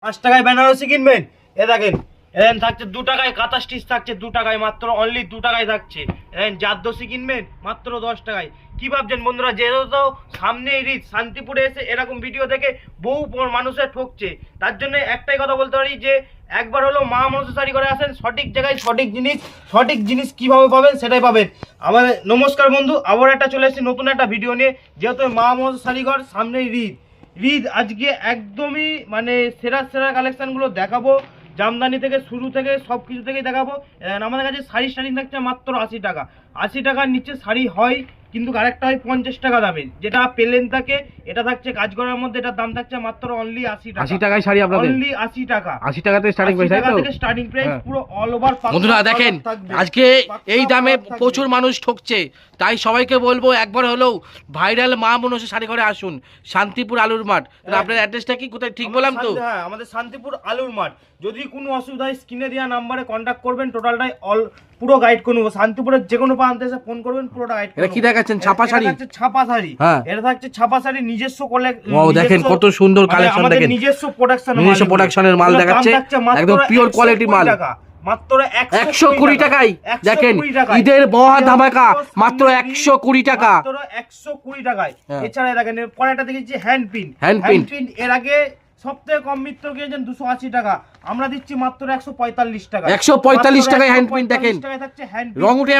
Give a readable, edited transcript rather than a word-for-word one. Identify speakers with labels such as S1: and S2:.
S1: 5 টাকায় বেনারসি কিনবেন, এ দেখেন এখানে থাকছে 2 টাকায় কাঁথা স্টিচ থাকছে 2 টাকায়, মাত্র অনলি 2 টাকায় থাকছে। এখানে জারদোসি কিনবেন মাত্র 10 টাকায়। কি ভাবছেন বন্ধুরা, যেহেতু সামনে ঈদ, শান্তিপুরে এসে এরকম ভিডিও দেখে বহু মানুষের ঠকছে, তার জন্য একটাই কথা বলতে পারি যে একবার হলো মা মনসা শাড়ি করে আসেন, সঠিক জায়গায় সঠিক জিনিস কিভাবে পাবেন সেটাই পাবেন। আমাদের নমস্কার বন্ধু, আবার একটা চলে এসেছি নতুন একটা ভিডিও নিয়ে। যেহেতু মা মনসা শাড়িঘর সামনে ঈদ আজকে একদমই মানে সেরা কালেকশনগুলো দেখাবো। জামদানি থেকে শুরু থেকে সব কিছু থেকেই দেখাবো। আমাদের কাছে শাড়ি স্টার্টিং থাকছে মাত্র 80 টাকা। 80 টাকার নিচে শাড়ি হয়, কিন্তু আরেকটা হয় 50 টাকা দামের, যেটা প্লেন থাকে। এটা থাকছে কাজ করার মধ্যে, এটার দাম থাকছে মাত্র অনলি 80 টাকা।
S2: 80 টাকায় শাড়ি আপনাদের
S1: অনলি 80 টাকা।
S2: 80 টাকা থেকে স্টার্টিং প্রাইস, তাই তো?
S1: স্টার্টিং প্রাইস পুরো অল ওভার।
S2: বন্ধুরা দেখেন, আজকে এই দামে প্রচুর মানুষ ঠকছে, তাই সবাইকে বলবো একবার হলেও ভাইরাল মা মনসা শাড়ি ঘরে আসুন, শান্তিপুর আলুর মাঠ। আপনার অ্যাড্রেসটা কি, কোথায় ঠিক বললাম তো?
S1: হ্যাঁ, আমাদের শান্তিপুর আলুর মাঠ। যদি কোনো অসুবিধা হয় স্ক্রিনে দেওয়া নাম্বারে কন্ট্যাক্ট করবেন, টোটালটাই পুরো গাইড করে নেবো। শান্তিপুরের যে কোনো প্রান্তে এসে ফোন করবেন, পুরোটা গাইড করে।
S2: এটা কি দেখাচ্ছেন? ছাপা শাড়ি?
S1: ছাপা শাড়ি,
S2: হ্যাঁ,
S1: এটা থাকছে ছাপা শাড়ি নিজস্ব
S2: ও দেখেন কত সুন্দর কালেকশন, দেখেন
S1: নিজস্ব
S2: প্রোডাকশনের মাল দেখাচ্ছে, একদম পিওর কোয়ালিটি মাল।
S1: মাত্র
S2: 120 টাকায় দেখেন, ঈদের মহা ধামাকা, মাত্র 120 টাকা।
S1: মাত্র 120 টাকায়। এছাড়া দেখেন পরেরটা দেখেছি হ্যান্ড প্রিন্ট। এর আগে সবথেকে কম মিত্র কিনেছেন 280 টাকা, আমরা দিচ্ছি মাত্র 145 টাকা।
S2: 145 টাকায় হ্যান্ড প্রিন্ট, দেখেন
S1: থাকছে হ্যান্ড
S2: রং উঠে